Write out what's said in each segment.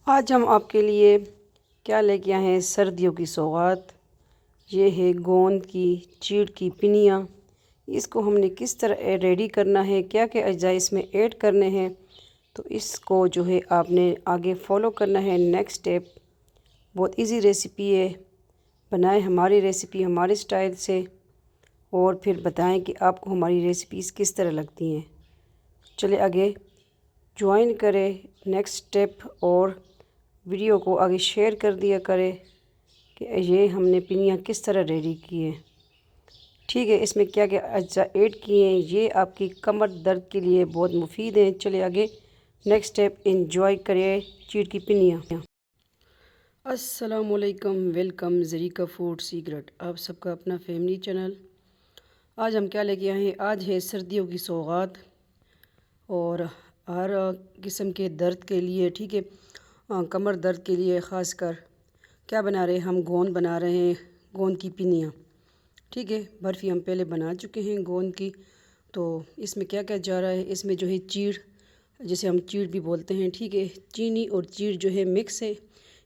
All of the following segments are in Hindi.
आज हम आपके लिए क्या लेके आए हैं, सर्दियों की सौगात। ये है गोंद की चीड़ की पिनियाँ। इसको हमने किस तरह रेडी करना है, क्या क्या अज्जा इसमें ऐड करने हैं, तो इसको जो है आपने आगे फॉलो करना है। नेक्स्ट स्टेप बहुत इजी रेसिपी है। बनाएं हमारी रेसिपी हमारे स्टाइल से और फिर बताएं कि आपको हमारी रेसिपीज़ किस तरह लगती हैं। चले आगे ज्वाइन करें नेक्स्ट स्टेप और वीडियो को आगे शेयर कर दिया करें कि ये हमने पिनियाँ किस तरह रेडी की है। ठीक है, इसमें क्या क्या अज्जा ऐड किए हैं, ये आपकी कमर दर्द के लिए बहुत मुफीद हैं। चले आगे नेक्स्ट स्टेप इंजॉय करिए चीड़ की पिनियाँ। अस्सलामुअलैकुम, वेलकम ज़रीका फूड सीक्रेट, आप सबका अपना फैमिली चैनल। आज हम क्या लेके आए हैं, आज है सर्दियों की सौगात और हर किस्म के दर्द के लिए। ठीक है, कमर दर्द के लिए ख़ासकर क्या बना रहे हैं हम, गोंद बना रहे हैं, गोंद की पिनियाँ। ठीक है, बर्फ़ी हम पहले बना चुके हैं गोंद की। तो इसमें क्या क्या जा रहा है, इसमें जो है चीड़, जिसे हम चीड़ भी बोलते हैं। ठीक है, चीनी और चीड़ जो है मिक्स है।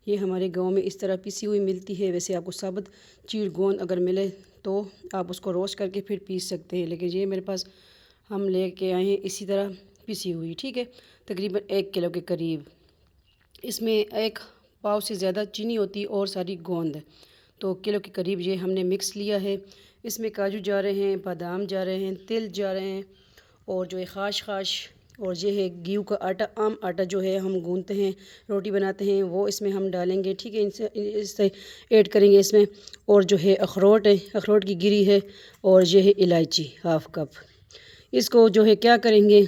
ये हमारे गांव में इस तरह पिसी हुई मिलती है। वैसे आपको साबुत चीड़ गोंद अगर मिले तो आप उसको रोस्ट करके फिर पीस सकते हैं, लेकिन ये मेरे पास हम लेके आए हैं इसी तरह पिसी हुई। ठीक है, तकरीबन 1 किलो के करीब। इसमें 1 पाव से ज़्यादा चीनी होती और सारी गोंद है, तो किलो के करीब ये हमने मिक्स लिया है। इसमें काजू जा रहे हैं, बादाम जा रहे हैं, तिल जा रहे हैं और जो है खाश और ये है गेहूं का आटा। आम आटा जो है हम गूंथते हैं, रोटी बनाते हैं, वो इसमें हम डालेंगे। ठीक है, इससे ऐड करेंगे इसमें। और जो है अखरोट है, अखरोट की गिरी है और ये है इलायची 1/2 कप। इसको जो है क्या करेंगे,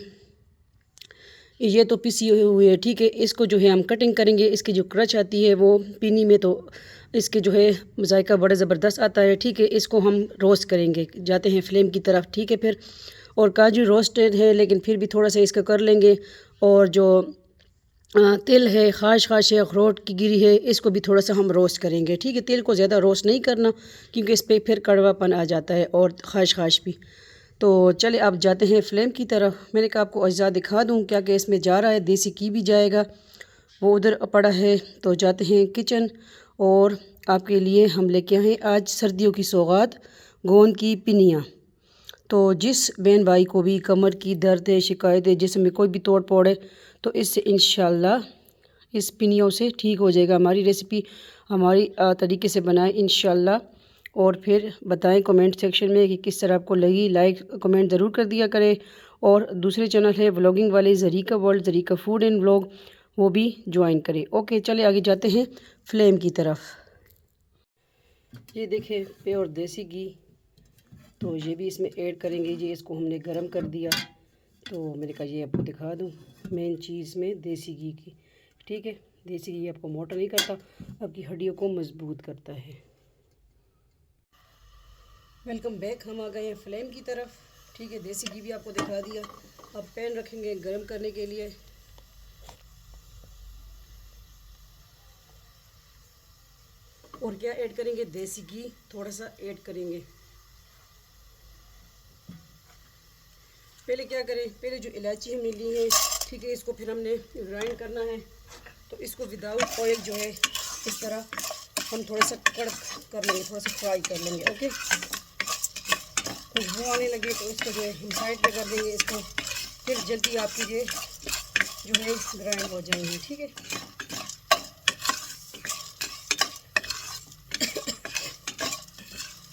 ये तो पिसी हुई है। ठीक है, इसको जो है हम कटिंग करेंगे। इसकी जो क्रच आती है वो पीनी में, तो इसके जो है जायका बड़ा ज़बरदस्त आता है। ठीक है, इसको हम रोस्ट करेंगे, जाते हैं फ्लेम की तरफ। ठीक है, फिर और काजू रोस्टेड है लेकिन फिर भी थोड़ा सा इसका कर लेंगे। और जो तिल है, खाश है, अखरोट की गिरी है, इसको भी थोड़ा सा हम रोस्ट करेंगे। ठीक है, तिल को ज़्यादा रोस्ट नहीं करना क्योंकि इस पर फिर कड़वापन आ जाता है, और खाश भी। तो चले आप जाते हैं फ्लेम की तरफ। मैंने कहा आपको अज्जा दिखा दूं क्या क्या इसमें जा रहा है। देसी घी भी जाएगा, वो उधर पड़ा है। तो जाते हैं किचन और आपके लिए हम लेके आए आज सर्दियों की सौगात, गोंद की पिनियाँ। तो जिस बहन भाई को भी कमर की दर्द है, शिकायत है, जिसम में कोई भी तोड़ फोड़ है, तो इससे इंशाल्लाह इस पिनियों से ठीक हो जाएगा। हमारी रेसिपी हमारी तरीके से बनाएं इंशाल्लाह, और फिर बताएं कमेंट सेक्शन में कि किस तरह आपको लगी। लाइक कमेंट ज़रूर कर दिया करें। और दूसरे चैनल है व्लॉगिंग वाले, Zarika world, Zarika food and vlog, वो भी ज्वाइन करें। ओके, चले आगे जाते हैं फ्लेम की तरफ। ये देखें प्योर देसी घी, तो ये भी इसमें ऐड करेंगे। ये इसको हमने गर्म कर दिया, तो मैंने कहा ये आपको दिखा दूँ मेन चीज़ में देसी घी की। ठीक है, देसी घी आपको मोटा नहीं करता, आपकी हड्डियों को मजबूत करता है। वेलकम बैक, हम आ गए हैं फ्लेम की तरफ। ठीक है, देसी घी भी आपको दिखा दिया। अब पैन रखेंगे गर्म करने के लिए। और क्या ऐड करेंगे, देसी घी थोड़ा सा ऐड करेंगे। पहले क्या करें, पहले जो इलायची हमने ली है, ठीक है, इसको फिर हमने ग्राइंड करना है। तो इसको विदाउट ऑयल जो है इस तरह हम थोड़ा सा कड़क कर लेंगे, थोड़ा सा फ्राई कर लेंगे। ओके, खुशबू आने लगे तो इसको जो है हम साइड पे कर देंगे इसको। फिर जल्दी आपकी ये जो है ग्राइंड हो जाएंगी। ठीक है,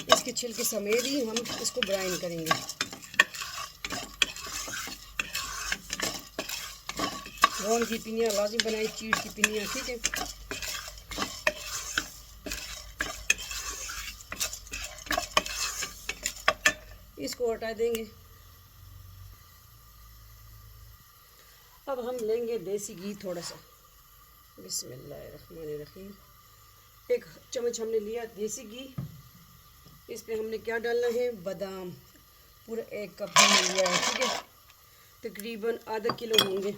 इसके छिलके समेत ही हम इसको ग्राइंड करेंगे। गोंद की पिनियाँ लाजिम बनाई, चीड़ की पिनियाँ। ठीक है, इसको हटा देंगे। अब हम लेंगे देसी घी थोड़ा सा। बिस्मिल्लाहिर्रहमानिर्रहीम। 1 चम्मच हमने लिया देसी घी। इस पे हमने क्या डालना है, बादाम पूरा 1 कप हमने लिया है। ठीक है, तकरीबन आधा किलो होंगे।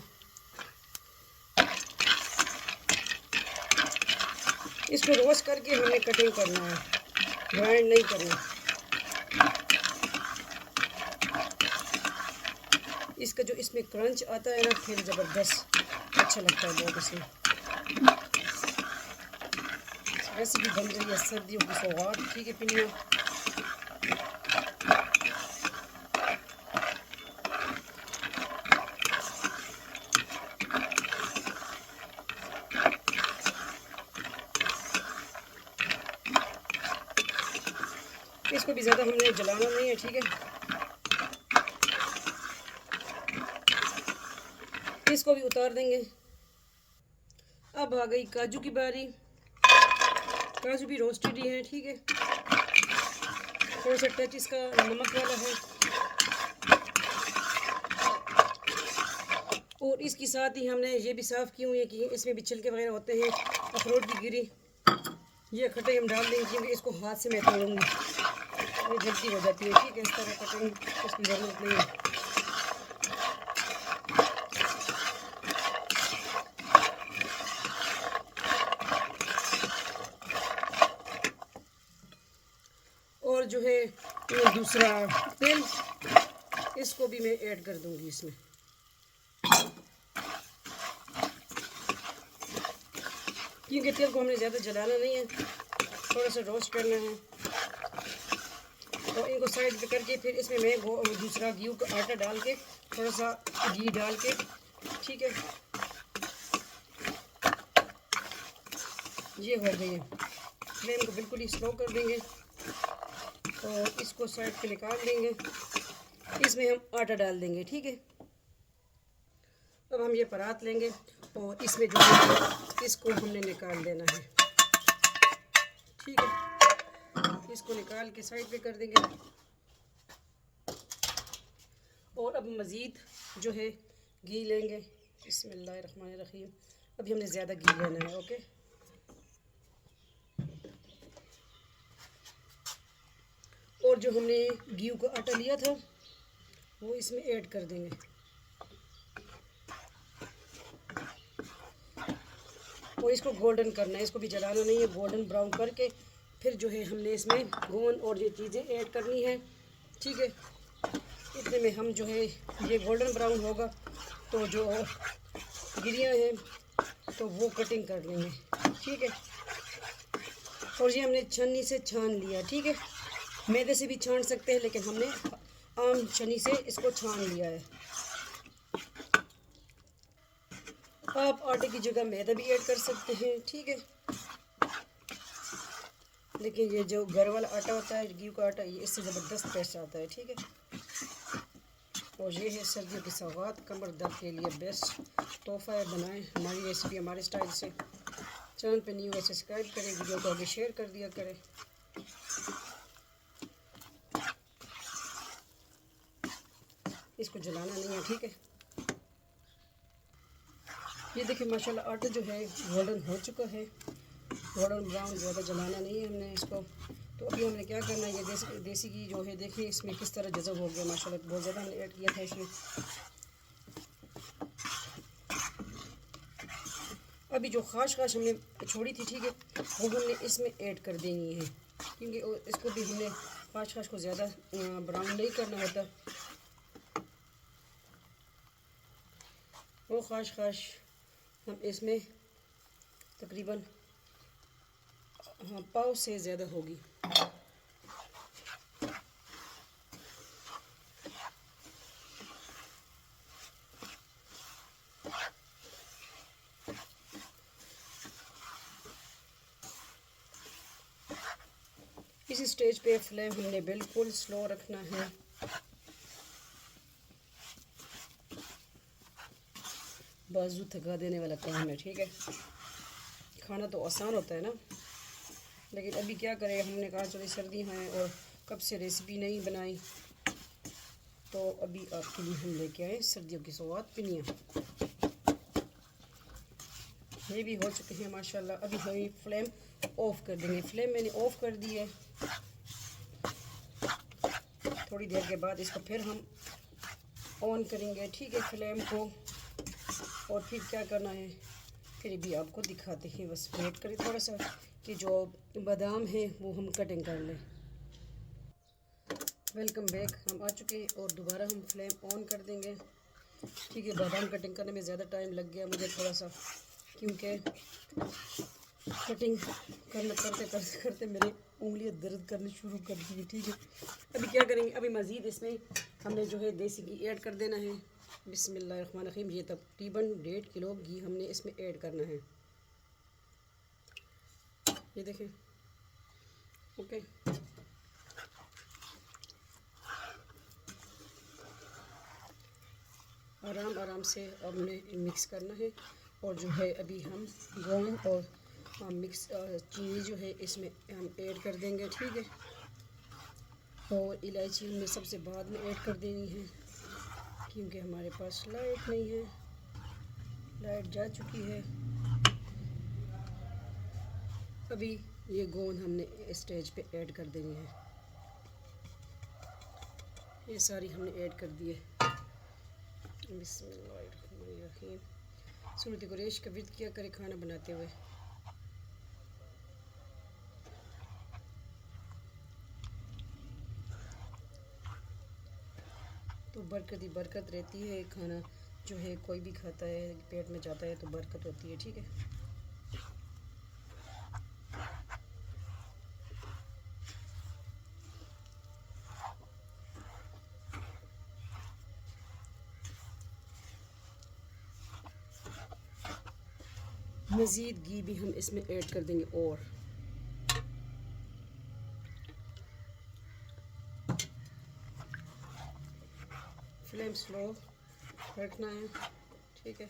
इसको रोस्ट करके हमने कटिंग करना है, ग्राइंड नहीं करना। इसका जो इसमें क्रंच आता है ना, फिर ज़बरदस्त अच्छा लगता है बहुत इसमें। रेसिपी बन रही है सर्दियों की सौगात। ठीक है पिनिया, इसको भी ज़्यादा हमने जलाना नहीं है। ठीक है, इसको भी उतार देंगे। अब आ गई काजू की बारी। काजू भी रोस्टेड ही है। ठीक है, थोड़ा सा टच इसका नमक वाला है, और इसके साथ ही हमने ये भी साफ़ किए हुए हैं कि इसमें भी छिलके वगैरह होते हैं, अखरोट की गिरी, ये खटाई हम डाल देंगे क्योंकि इसको हाथ से मैं तोड़ूँगी, ये जल्दी हो जाती है। ठीक है, इस तरह कटेंगे, इसकी ज़रूरत नहीं है। और जो है दूसरा तेल, इसको भी मैं ऐड कर दूंगी इसमें। क्योंकि तेल को हमने ज़्यादा जलाना नहीं है, थोड़ा सा रोस्ट करना है। तो इनको साइड पे करके फिर इसमें मैं दूसरा गेहूं का आटा डाल के, थोड़ा सा घी डाल के, ठीक है, ये हो गई है। फ्लेम को बिल्कुल ही स्लो कर देंगे और इसको साइड पे निकाल देंगे। इसमें हम आटा डाल देंगे। ठीक है, अब हम ये परात लेंगे और इसमें जो है इसको हमने निकाल देना है। ठीक है, इसको निकाल के साइड पे कर देंगे। और अब मज़ीद जो है घी लेंगे। बिस्मिल्लाहिर्रहमानिर्रहीम। अभी हमने ज़्यादा घी लेना है। ओके, और जो हमने गेहूं का आटा लिया था वो इसमें ऐड कर देंगे। और इसको गोल्डन करना है, इसको भी जलाना नहीं है। गोल्डन ब्राउन करके फिर जो है हमने इसमें गोंद और ये चीज़ें ऐड करनी है। ठीक है, इतने में हम जो है ये गोल्डन ब्राउन होगा तो जो गिरियाँ हैं तो वो कटिंग कर लेंगे। ठीक है, और ये हमने छन्नी से छान लिया। ठीक है, मैदे से भी छान सकते हैं लेकिन हमने आम छन्नी से इसको छान लिया है। आप आटे की जगह मैदा भी ऐड कर सकते हैं। ठीक है, लेकिन ये जो घर वाला आटा होता है, गेहूं का आटा, ये इससे ज़बरदस्त टेस्ट आता है। ठीक है, और ये है सर्दियों की सौगात, कमर दर्द के लिए बेस्ट तोहफा है। बनाएं हमारी रेसिपी हमारे स्टाइल से। चैनल पे न्यू है सब्सक्राइब करें, वीडियो को आगे शेयर कर दिया करें। इसको जलाना नहीं है। ठीक है, ये देखिए माशाल्लाह आटा जो है गोल्डन हो चुका है, गोल्डन ब्राउन। ज़्यादा जलाना नहीं है हमने इसको। तो अभी हमने क्या करना है, ये देसी घी जो है देखिए इसमें किस तरह जज़ब हो गया माशाल्लाह। बहुत ज़्यादा हमने ऐड किया था इसमें। अभी जो खाश हमने छोड़ी थी, ठीक है, वो हमने इसमें ऐड कर देनी है क्योंकि इसको भी हमने खाश को ज़्यादा ब्राउन नहीं करना होता। वो खाश हम इसमें तकरीबन पाव से ज़्यादा होगी। इस स्टेज पे फ्लेम हमने बिल्कुल स्लो रखना है। बाजू थका देने वाला काम है। ठीक है, खाना तो आसान होता है ना, लेकिन अभी क्या करें, हमने कहा चलो सर्दी हैं और कब से रेसिपी नहीं बनाई, तो अभी आपके लिए हम लेके आए सर्दियों की सौगात पिनिया। ये भी हो चुके हैं माशाल्लाह। अभी हम फ्लेम ऑफ कर देंगे। फ्लेम मैंने ऑफ कर दी है। थोड़ी देर के बाद इसको फिर हम ऑन करेंगे। ठीक है, फ्लेम को। और फिर क्या करना है फिर भी आपको दिखाते हैं। बस वेट करें थोड़ा सा कि जो बादाम है वो हम कटिंग कर लें। वेलकम बैक, हम आ चुके हैं और दोबारा हम फ्लेम ऑन कर देंगे। ठीक है, बादाम कटिंग करने में ज़्यादा टाइम लग गया मुझे थोड़ा सा, क्योंकि कटिंग करते करते मेरी उंगलियां दर्द करनी शुरू कर दी। ठीक है, अभी क्या करेंगे, अभी मज़ीद इसमें हमने जो है देसी घी ऐड कर देना है। बिस्मिल्लाहिर्रहमानिर्रहीम। ये तकरीबन 1.5 किलो घी हमने इसमें ऐड करना है। ये देखें, ओके। आराम आराम से हमने मिक्स करना है। और जो है अभी हम गोंद और मिक्स चीनी जो है इसमें हम ऐड कर देंगे। ठीक है, और इलायची हमने सबसे बाद में ऐड कर देनी है क्योंकि हमारे पास लाइट नहीं है, लाइट जा चुकी है। अभी ये गोंद हमने स्टेज पे ऐड कर देनी है। ये सारी हमने ऐड कर दी है। बिस्मिल्लाहिर्रहमानिर्रहीम। सूरत कुरैश का विर्द किया करे खाना बनाते हुए। तो बरकत ही बरकत रहती है। खाना जो है कोई भी खाता है, पेट में जाता है तो बरकत होती है। ठीक है, मज़ीद घी भी हम इसमें ऐड कर देंगे। और फ्लेम स्लो रखना है। ठीक है,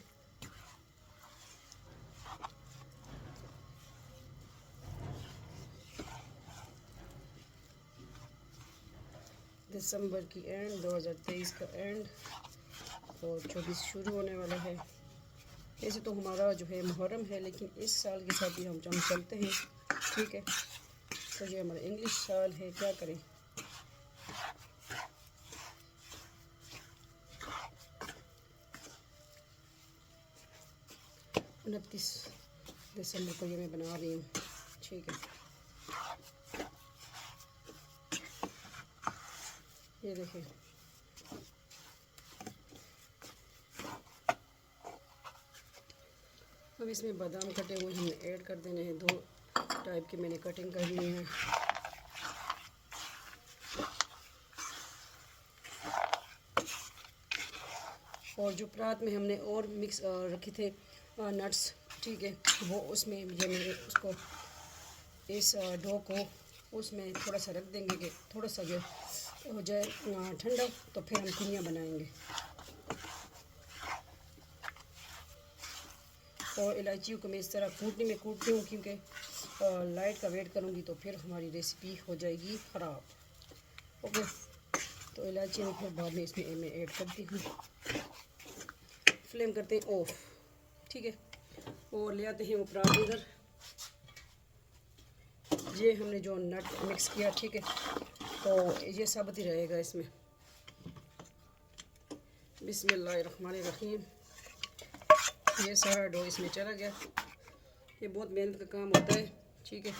दिसंबर की एंड 2023 का एंड और 24 शुरू होने वाला है। ऐसे तो हमारा जो है मुहर्रम है, लेकिन इस साल के साथ ही हम चलते हैं। ठीक है, तो ये हमारा इंग्लिश साल है, क्या करें। उनतीस दिसंबर को ये मैं बना रही हूँ। ठीक है, ये देखिए, अब इसमें बादाम कटे हुए हमने ऐड कर देने हैं। 2 टाइप की मैंने कटिंग कर ली है। और जो परात में हमने और मिक्स रखे थे नट्स, ठीक है, वो उसमें ये मैंने उसको इस डो को उसमें थोड़ा सा रख देंगे कि थोड़ा सा जो हो जाए ठंडा, तो फिर हम पिनिया बनाएंगे। और इलायचियों को मैं इस तरह कूटनी में कूटती हूँ क्योंकि लाइट का वेट करूँगी तो फिर हमारी रेसिपी हो जाएगी ख़राब। ओके, तो इलायची में फिर बाद में इसमें मैं ऐड करती हूँ। फ्लेम करते हैं ऑफ। ठीक है, और ले आते हैं वो परात इधर। ये हमने जो नट मिक्स किया, ठीक है, तो ये साबुत ही रहेगा इसमें। बिस्मिल्लाहिर्रहमानिर्रहीम। ये सारा डो इसमें चला गया। ये बहुत मेहनत का काम होता है। ठीक है,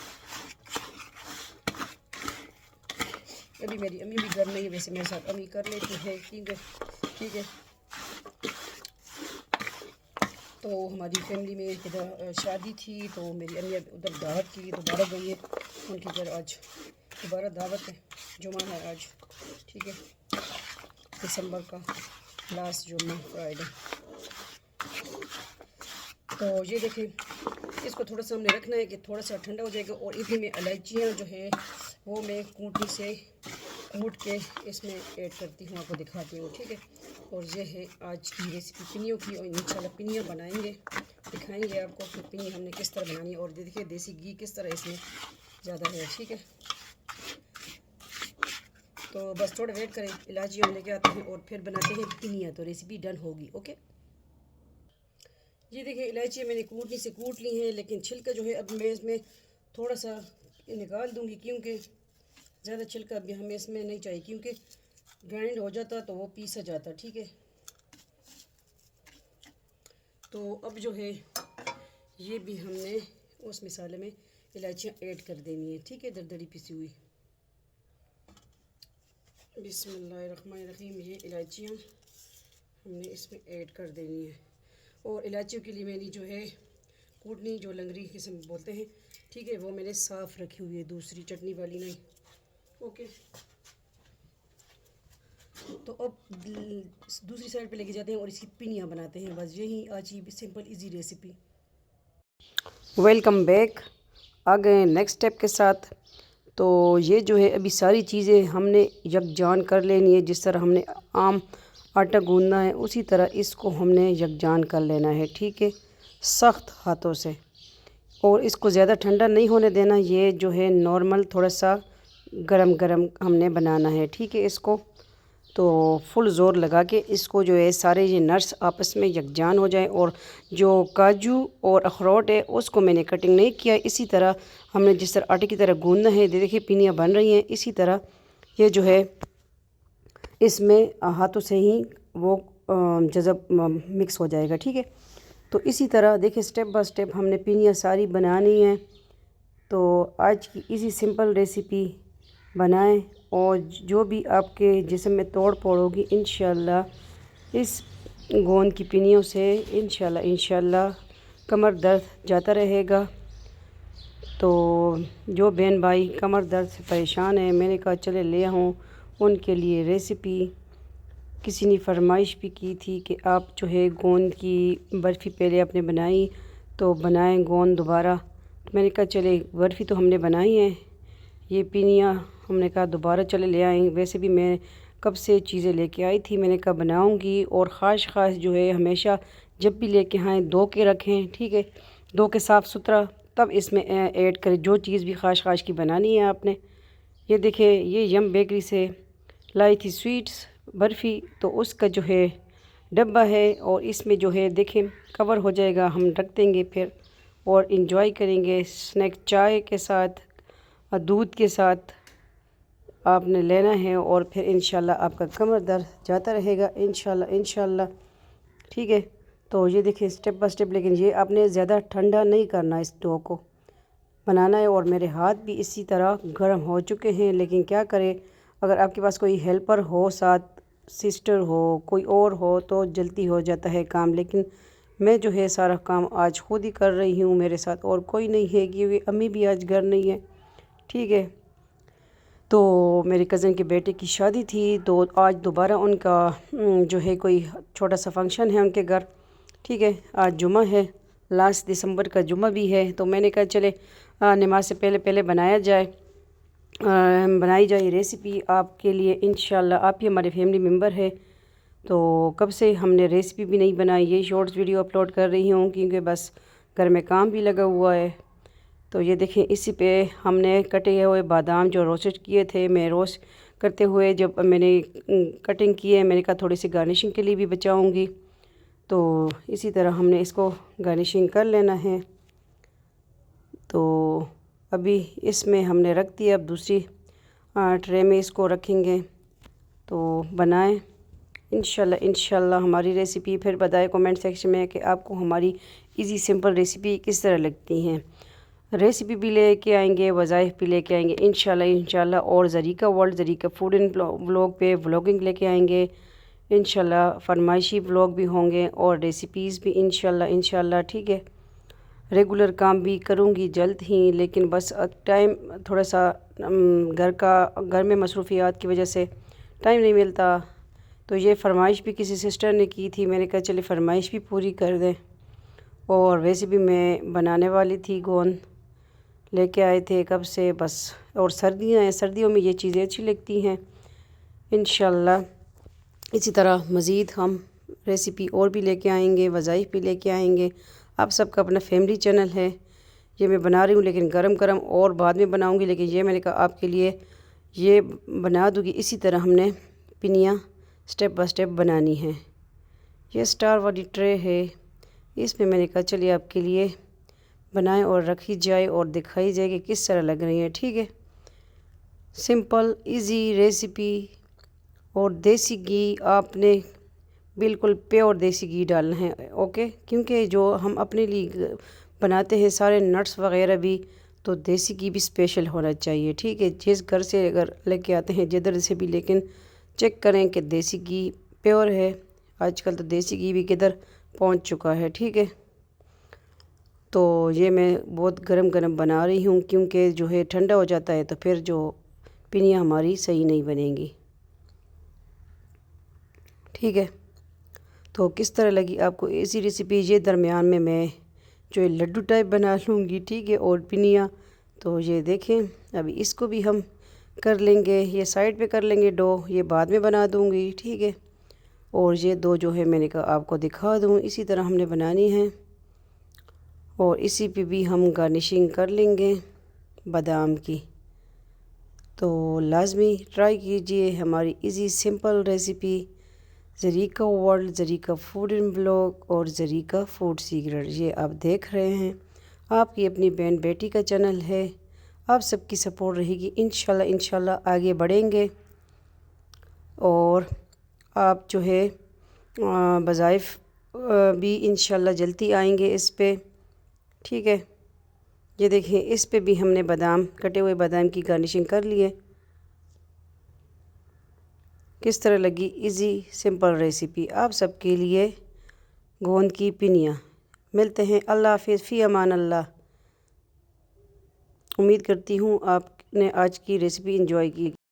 अभी मेरी अम्मी भी घर नहीं है, वैसे मेरे साथ अम्मी कर लेती है। ठीक है, तो हमारी फैमिली में इधर शादी थी तो मेरी अम्मी उधर दावत की दोबारा गई है उनके घर। आज दोबारा दावत है, जुमा है आज। ठीक है, दिसंबर का लास्ट जुम्मा, फ्राइडे। तो ये देखें, इसको थोड़ा सा हमने रखना है कि थोड़ा सा ठंडा हो जाएगा। और इतनी में इलायचियाँ जो है वो मैं कूटनी से कूट के इसमें ऐड करती हूँ, आपको दिखाती हूँ। ठीक है, और ये है आज की रेसिपी पिनियों की, और इंशाल्लाह पिनियाँ बनाएंगे, दिखाएंगे आपको कि पिनी हमने किस तरह बनानी है। और देखिए देसी घी किस तरह इसमें ज़्यादा है। ठीक है, तो बस थोड़ा वेट करें, इलायची हम लेके आते हैं और फिर बनाते हैं पिनियाँ, तो रेसिपी डन होगी। ओके, ये देखिए इलायची मैंने कूटनी से कूट ली है, लेकिन छिलका जो है अब मैं इसमें थोड़ा सा निकाल दूंगी क्योंकि ज़्यादा छिलका अभी हमें इसमें नहीं चाहिए, क्योंकि ग्राइंड हो जाता तो वो पीसा जाता। ठीक है, तो अब जो है ये भी हमने उस मिसाले में इलायचियाँ ऐड कर देनी है। ठीक है, दरदरी पिसी हुई। बिस्मिल्लाहिर्रहमानिर्रहीम। ये इलायचियाँ हमने इसमें ऐड कर देनी है। और इलायचियों के लिए मैंने जो है कूटनी जो लंगरी किस्म बोलते हैं, ठीक है, वो मैंने साफ़ रखी हुई है, दूसरी चटनी वाली नहीं। ओके, तो अब दूसरी साइड पे लेके जाते हैं और इसकी पिनियाँ बनाते हैं। बस यही आज की simple easy recipe. Welcome back, आ गए नेक्स्ट स्टेप के साथ। तो ये जो है अभी सारी चीज़ें हमने यकजान कर लेनी है। जिस तरह हमने आम आटा गूंदना है उसी तरह इसको हमने यकजान कर लेना है, ठीक है, सख्त हाथों से। और इसको ज़्यादा ठंडा नहीं होने देना, ये जो है नॉर्मल थोड़ा सा गरम गरम हमने बनाना है, ठीक है। इसको तो फुल ज़ोर लगा के इसको जो है सारे ये नट्स आपस में यकजान हो जाए। और जो काजू और अखरोट है उसको मैंने कटिंग नहीं किया, इसी तरह हमने जिस तरह आटे की तरह गूंदना है। देखिए पिनियाँ बन रही हैं, इसी तरह ये जो है इसमें हाथों से ही वो जज़ब मिक्स हो जाएगा, ठीक है। तो इसी तरह देखिए स्टेप बाय स्टेप हमने पिनियाँ सारी बनानी है। तो आज की इसी सिंपल रेसिपी बनाएं और जो भी आपके जिस्म में तोड़ फोड़ होगी इंशाल्लाह इस गोंद की पिनियों से इंशाल्लाह कमर दर्द जाता रहेगा। तो जो बहन भाई कमर दर्द से परेशान है, मैंने कहा चले ले आऊँ उनके लिए रेसिपी। किसी ने फरमाइश भी की थी कि आप जो है गोंद की बर्फ़ी पहले आपने बनाई तो बनाएं गोंद दोबारा। तो मैंने कहा चले बर्फ़ी तो हमने बनाई है, ये पिनियाँ हमने कहा दोबारा चले ले आएँ। वैसे भी मैं कब से चीज़ें लेके आई थी, मैंने कहा बनाऊंगी। और ख़ास जो है हमेशा जब भी लेके आएँ धो के रखें, ठीक है, धो के साफ़ सुथरा, तब इसमें ऐड करें जो चीज़ भी ख़ास की बनानी है आपने। ये देखिए ये यम बेकरी से लाई थी स्वीट्स बर्फ़ी, तो उसका जो है डब्बा है और इसमें जो है देखें कवर हो जाएगा, हम रख देंगे फिर और इन्जॉय करेंगे स्नैक चाय के साथ और दूध के साथ आपने लेना है। और फिर इंशाल्लाह आपका कमर दर्द जाता रहेगा इंशाल्लाह, ठीक है। तो ये देखिए स्टेप बाय स्टेप, लेकिन ये आपने ज़्यादा ठंडा नहीं करना, इस डो को बनाना है। और मेरे हाथ भी इसी तरह गर्म हो चुके हैं, लेकिन क्या करें, अगर आपके पास कोई हेल्पर हो, साथ सिस्टर हो, कोई और हो तो जल्दी हो जाता है काम। लेकिन मैं जो है सारा काम आज खुद ही कर रही हूँ, मेरे साथ और कोई नहीं है क्योंकि अम्मी भी आज घर नहीं है, ठीक है। तो मेरे कज़न के बेटे की शादी थी, तो आज दोबारा उनका जो है कोई छोटा सा फंक्शन है उनके घर, ठीक है। आज जुमा है, लास्ट दिसंबर का जुमा भी है, तो मैंने कहा चले नमाज से पहले बनाई जाए रेसिपी आपके लिए इंशाल्लाह। आप ही हमारे फैमिली मेम्बर है, तो कब से हमने रेसिपी भी नहीं बनाई, ये शॉर्ट्स वीडियो अपलोड कर रही हूँ क्योंकि बस घर में काम भी लगा हुआ है। तो ये देखें इसी पे हमने कटे हुए बादाम जो रोस्ट किए थे, मैं रोस्ट करते हुए जब मैंने कटिंग की है, मैंने कहा थोड़ी सी गार्निशिंग के लिए भी बचाऊंगी। तो इसी तरह हमने इसको गार्निशिंग कर लेना है। तो अभी इसमें हमने रख दिया, अब दूसरी ट्रे में इसको रखेंगे। तो बनाएं इंशाल्लाह हमारी रेसिपी। फिर बताएं कमेंट सेक्शन में कि आपको हमारी इजी सिंपल रेसिपी किस तरह लगती हैं। रेसिपी भी लेके आएंगे, वज़ाइफ भी लेके आएंगे इंशाल्लाह। और Zarika world Zarika food and vlog पे व्लॉगिंग लेके आएंगे इंशाल्लाह। फरमाइशी व्लॉग भी होंगे और रेसिपीज़ भी इंशाल्लाह, ठीक है। रेगुलर काम भी करूँगी जल्द ही, लेकिन बस टाइम थोड़ा सा घर में मसरूफ़ियात की वजह से टाइम नहीं मिलता। तो ये फरमाइश भी किसी सिस्टर ने की थी, मैंने कहा चले फरमाइश भी पूरी कर दें। और वैसे भी मैं बनाने वाली थी, गोंद लेके आए थे कब से बस। और सर्दियाँ हैं, सर्दियों में ये चीज़ें अच्छी लगती हैं इंशाल्लाह। इसी तरह मज़ीद हम रेसिपी और भी लेके आएंगे, वज़ाइफ भी लेके आएंगे। आप सबका अपना फैमिली चैनल है, ये मैं बना रही हूँ लेकिन गरम और बाद में बनाऊँगी, लेकिन ये मैंने कहा आपके लिए ये बना दूँगी। इसी तरह हमने पिनियाँ स्टेप बाय स्टेप बनानी है। ये स्टार वाली ट्रे है, इसमें मैंने कहा चलिए आपके लिए बनाएं और रखी जाए और दिखाई जाए कि किस तरह लग रही है, ठीक है। Simple easy recipe. और देसी घी आपने बिल्कुल प्योर देसी घी डालना है, ओके, क्योंकि जो हम अपने लिए बनाते हैं सारे नट्स वगैरह भी, तो देसी घी भी स्पेशल होना चाहिए, ठीक है। जिस घर से अगर लेके आते हैं जिधर से भी, लेकिन चेक करें कि देसी घी प्योर है। आजकल तो देसी घी भी किधर पहुंच चुका है, ठीक है। तो ये मैं बहुत गरम गरम बना रही हूँ, क्योंकि जो है ठंडा हो जाता है तो फिर जो पिनियाँ हमारी सही नहीं बनेंगी। ठीक है, तो किस तरह लगी आपको ऐसी रेसिपी? ये दरमियान में मैं जो है लड्डू टाइप बना लूँगी। ठीक है, और पिनियाँ तो ये देखें, अभी इसको भी हम कर लेंगे, ये साइड पे कर लेंगे डो, ये बाद में बना दूँगी। ठीक है, और ये दो जो है मैंने कहा आपको दिखा दूँ, इसी तरह हमने बनानी है। और इसी पे भी हम गार्निशिंग कर लेंगे बादाम की। तो लाजमी ट्राई कीजिए हमारी easy simple recipe Zarika world, Zarika food and blog और ज़रीका फूड सीक्रेट। ये आप देख रहे हैं, आपकी अपनी बहन बेटी का चैनल है। आप सबकी सपोर्ट रहेगी, इंशाल्लाह आगे बढ़ेंगे। और आप जो है वज़ाइफ भी इंशाल्लाह जल्दी आएंगे इस पे। ठीक है, ये देखिए इस पे भी हमने बादाम, कटे हुए बादाम की गार्निशिंग कर ली है। किस तरह लगी इजी सिंपल रेसिपी आप सबके लिए गोंद की पिनियाँ। मिलते हैं, अल्लाह हाफिज़, फ़ी अमान अल्लाह। उम्मीद करती हूँ आपने आज की रेसिपी एंजॉय की।